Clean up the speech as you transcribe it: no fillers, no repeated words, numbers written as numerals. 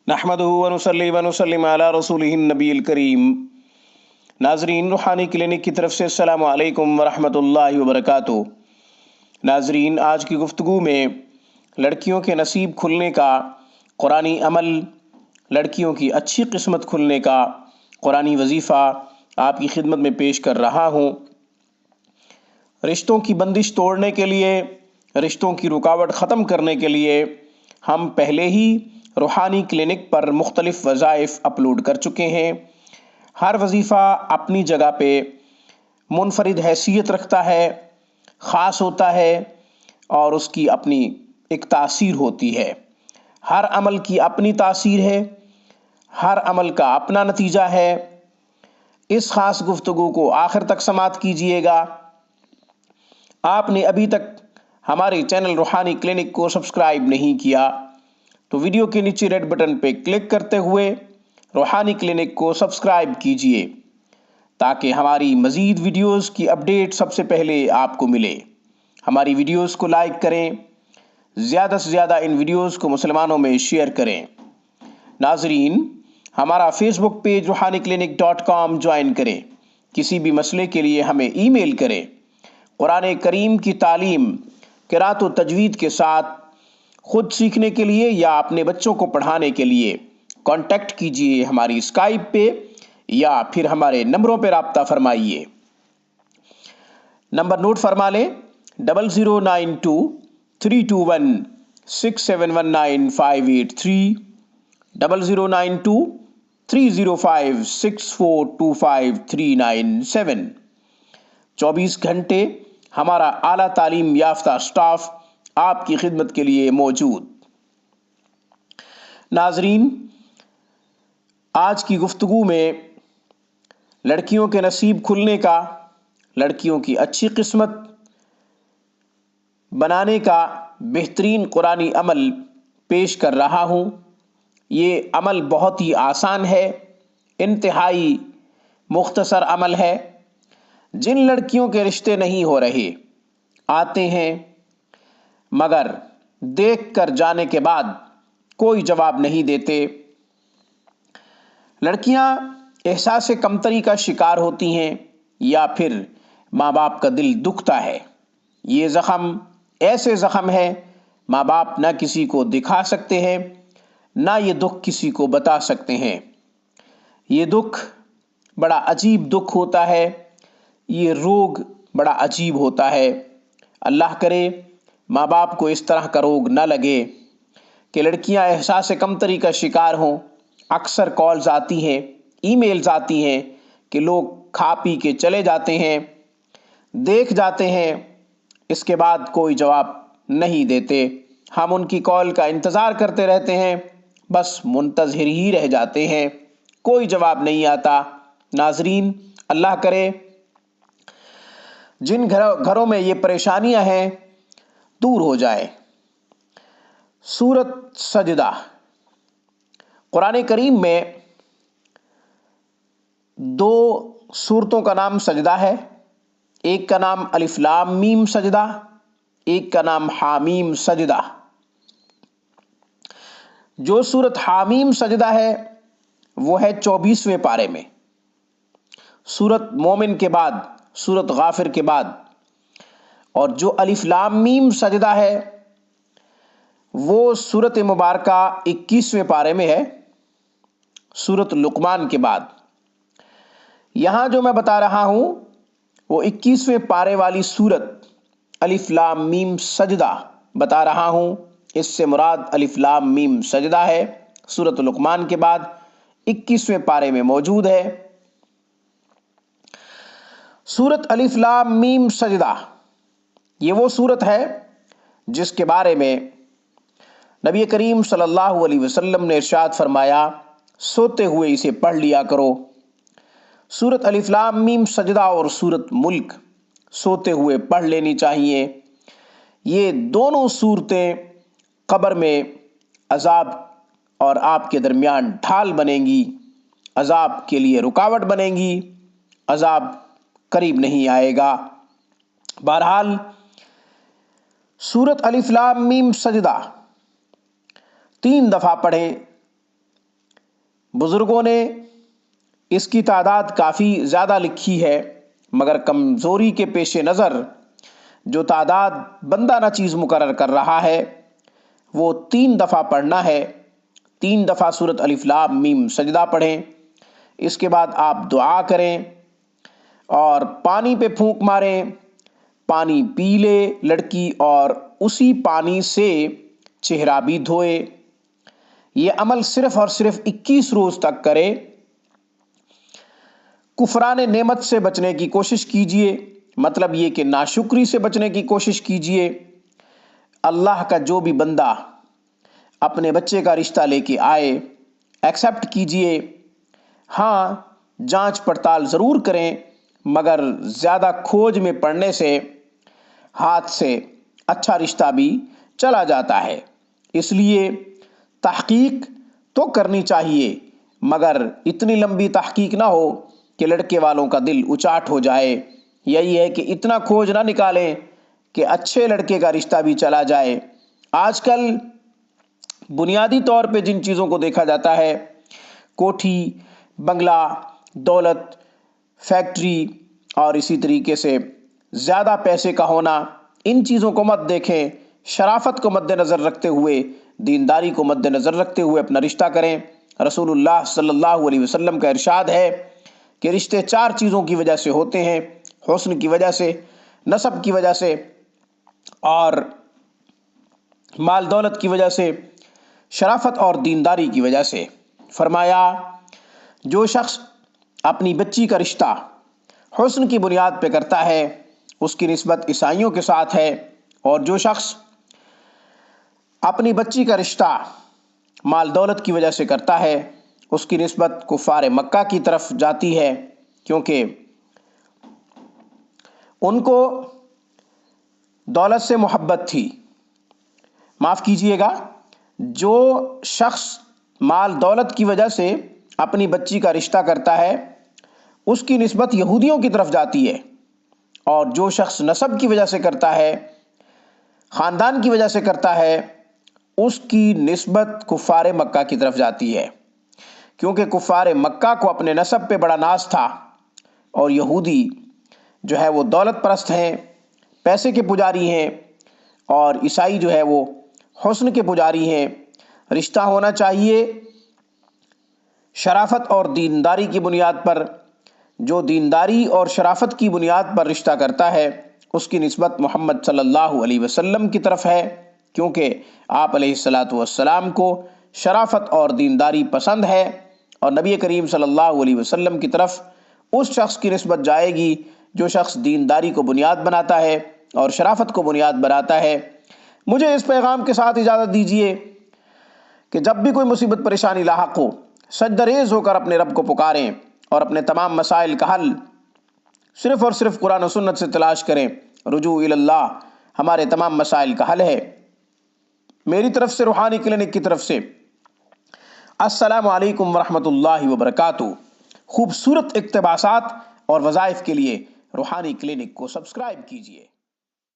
नहमदुहु व नुसल्ली व नुसल्लिम अला रसूलिहिन नबील करीम। नाजरीन, रूहानी क्लिनिक की तरफ से अस्सलामु अलैकुम व रहमतुल्लाहि व बरकातुहू। नाजरीन, आज की गुफ्तगू में लड़कियों के नसीब खुलने का कुरानी अमल, लड़कियों की अच्छी किस्मत खुलने का कुरानी वजीफ़ा आपकी खिदमत में पेश कर रहा हूँ। रिश्तों की बंदिश तोड़ने के लिए, रिश्तों की रुकावट ख़त्म करने के लिए हम पहले ही रूहानी क्लिनिक पर मुख्तलिफ़ वज़ाइफ अपलोड कर चुके हैं। हर वजीफ़ा अपनी जगह पे मुनफरिद हैसियत रखता है, ख़ास होता है और उसकी अपनी एक तासीर होती है। हर अमल की अपनी तासीर है, हर अमल का अपना नतीजा है। इस ख़ास गुफ्तगू को आखिर तक समाअत कीजिएगा। आपने अभी तक हमारे चैनल रूहानी क्लिनिक को सब्सक्राइब नहीं किया तो वीडियो के नीचे रेड बटन पर क्लिक करते हुए रूहानी क्लिनिक को सब्सक्राइब कीजिए ताकि हमारी मज़ीद वीडियोस की अपडेट सबसे पहले आपको मिले। हमारी वीडियोस को लाइक करें, ज़्यादा से ज़्यादा इन वीडियोस को मुसलमानों में शेयर करें। नाजरीन, हमारा फेसबुक पेज ruhaniClinic.com ज्वाइन करें। किसी भी मसले के लिए हमें ईमेल करें। कुरान करीम की तालीम क़िराअत व तजवीद के साथ ख़ुद सीखने के लिए या अपने बच्चों को पढ़ाने के लिए कांटेक्ट कीजिए हमारी स्काइप पे या फिर हमारे नंबरों पर राब्ता फरमाइए। नंबर नोट फरमा लें: 0092-321-6719583, 0092-305-6425397। 24 घंटे हमारा आला तालीम याफ्ता स्टाफ आपकी खिदमत के लिए मौजूद। नाजरीन, आज की गुफ्तगू में लड़कियों के नसीब खुलने का, लड़कियों की अच्छी किस्मत बनाने का बेहतरीन कुरानी अमल पेश कर रहा हूँ। ये अमल बहुत ही आसान है, इंतहाई मुख्तसर अमल है। जिन लड़कियों के रिश्ते नहीं हो रहे, आते हैं मगर देख कर जाने के बाद कोई जवाब नहीं देते, लड़कियां एहसास कमतरी का शिकार होती हैं या फिर माँ बाप का दिल दुखता है। ये ज़ख़म ऐसे ज़ख़म है माँ बाप ना किसी को दिखा सकते हैं, ना ये दुख किसी को बता सकते हैं। ये दुख बड़ा अजीब दुख होता है, ये रोग बड़ा अजीब होता है। अल्लाह करे माँ बाप को इस तरह का रोग ना लगे कि लड़कियां एहसास कमतरी का शिकार हों। अक्सर कॉल्स आती हैं, ईमेल्स आती हैं कि लोग खा पी के चले जाते हैं, देख जाते हैं, इसके बाद कोई जवाब नहीं देते। हम उनकी कॉल का इंतज़ार करते रहते हैं, बस मुंतज़िर ही रह जाते हैं, कोई जवाब नहीं आता। नाजरीन, अल्लाह करे जिन घरों में ये परेशानियां हैं दूर हो जाए। सूरत सजदा, कुरान करीम में 2 सूरतों का नाम सजदा है। एक का नाम अलिफ लाम मीम सजदा, एक का नाम हामीम सजदा। जो सूरत हामीम सजदा है वो है 24वें पारे में, सूरत मोमिन के बाद, सूरत गाफिर के बाद। और जो अलिफ लाम मीम सजदा है वो सूरत मुबारका 21वें पारे में है, सूरत लुक़मान के बाद। यहाँ जो मैं बता रहा हूँ वो 21वें पारे वाली सूरत अलिफ लाम मीम सजदा बता रहा हूँ। इससे मुराद अलिफ लाम मीम सजदा है, सूरत लुक़मान के बाद 21वें पारे में मौजूद है। सूरत अलिफ लाम मीम सजदा ये वो सूरत है जिसके बारे में नबी करीम सल्लल्लाहु अलैहि वसल्लम ने इरशाद फरमाया, सोते हुए इसे पढ़ लिया करो। सूरत अलिफ लाम मीम सजदा और सूरत मुल्क सोते हुए पढ़ लेनी चाहिए। ये दोनों सूरतें कब्र में अजाब और आपके दरमियान ढाल बनेंगी, अजाब के लिए रुकावट बनेंगी, अजाब करीब नहीं आएगा। बहरहाल सूरत अलिफ लाम मीम सजदा 3 दफ़ा पढ़ें بزرگوں نے اس کی تعداد کافی زیادہ لکھی ہے، مگر کمزوری کے پیش نظر جو تعداد بندہ نہ چیز مقرر کر رہا ہے وہ 3 دفعہ پڑھنا ہے۔ 3 دفعہ سورۃ الف لام میم سجدہ پڑھیں، اس کے بعد آپ دعا کریں اور پانی پہ پھونک ماریں، پانی پی لے لڑکی اور اسی پانی سے چہرہ بھی دھوئے۔ یہ عمل صرف اور صرف 21 روز تک کرے۔ کفران نعمت سے بچنے کی کوشش کیجئے، مطلب یہ کہ ناشکری سے بچنے کی کوشش کیجئے۔ اللہ کا جو بھی بندہ اپنے بچے کا رشتہ لے کے آئے ایکسیپٹ کیجئے، ہاں جانچ پڑتال ضرور کریں، مگر زیادہ کھوج میں پڑنے سے ہاتھ سے اچھا رشتہ بھی چلا جاتا ہے۔ اس لیے تحقیق تو کرنی چاہیے، مگر اتنی لمبی تحقیق نہ ہو کہ لڑکے والوں کا دل اچاٹ ہو جائے۔ یہی ہے کہ اتنا کھوج نہ نکالیں کہ اچھے لڑکے کا رشتہ بھی چلا جائے۔ آج کل بنیادی طور پہ جن چیزوں کو دیکھا جاتا ہے، کوٹھی، بنگلہ، دولت، فیکٹری اور اسی طریقے سے زیادہ پیسے کا ہونا، ان چیزوں کو مت دیکھیں، شرافت کو مد نظر رکھتے ہوئے، دینداری کو مد نظر رکھتے ہوئے اپنا رشتہ کریں۔ رسول اللہ صلی اللہ علیہ وسلم کا ارشاد ہے کہ رشتے 4 چیزوں کی وجہ سے ہوتے ہیں: حسن کی وجہ سے، نسب کی وجہ سے، اور مال دولت کی وجہ سے، شرافت اور دینداری کی وجہ سے۔ فرمایا جو شخص اپنی بچی کا رشتہ حسن کی بنیاد پہ کرتا ہے اس کی نسبت عیسائیوں کے ساتھ ہے، اور جو شخص اپنی بچی کا رشتہ مال دولت کی وجہ سے کرتا ہے اس کی نسبت کفار مکہ کی طرف جاتی ہے، کیونکہ ان کو دولت سے محبت تھی۔ معاف کیجئے گا، جو شخص مال دولت کی وجہ سے اپنی بچی کا رشتہ کرتا ہے اس کی نسبت یہودیوں کی طرف جاتی ہے، اور جو شخص نسب کی وجہ سے کرتا ہے، خاندان کی وجہ سے کرتا ہے، اس کی نسبت کفار مکہ کی طرف جاتی ہے، کیونکہ کفار مکہ کو اپنے نسب پہ بڑا ناز تھا، اور یہودی جو ہے وہ دولت پرست ہیں، پیسے کے پجاری ہیں، اور عیسائی جو ہے وہ حسن کے پجاری ہیں۔ رشتہ ہونا چاہیے شرافت اور دینداری کی بنیاد پر۔ جو دینداری اور شرافت کی بنیاد پر رشتہ کرتا ہے اس کی نسبت محمد صلی اللہ علیہ وسلم کی طرف ہے، کیونکہ آپ علیہ الصلاۃ والسلام کو شرافت اور دینداری پسند ہے، اور نبی کریم صلی اللہ علیہ وسلم کی طرف اس شخص کی نسبت جائے گی جو شخص دینداری کو بنیاد بناتا ہے اور شرافت کو بنیاد بناتا ہے۔ مجھے اس پیغام کے ساتھ اجازت دیجیے کہ جب بھی کوئی مصیبت پریشانی لاحق ہو، سجدہ ریز ہو کر اپنے رب کو پکاریں اور اپنے تمام مسائل کا حل صرف اور صرف قرآن و سنت سے تلاش کریں۔ رجوع اللہ ہمارے تمام مسائل کا حل ہے۔ میری طرف سے، روحانی کلینک کی طرف سے، السلام علیکم ورحمۃ اللہ وبرکاتہ۔ خوبصورت اقتباسات اور وظائف کے لیے روحانی کلینک کو سبسکرائب کیجیے۔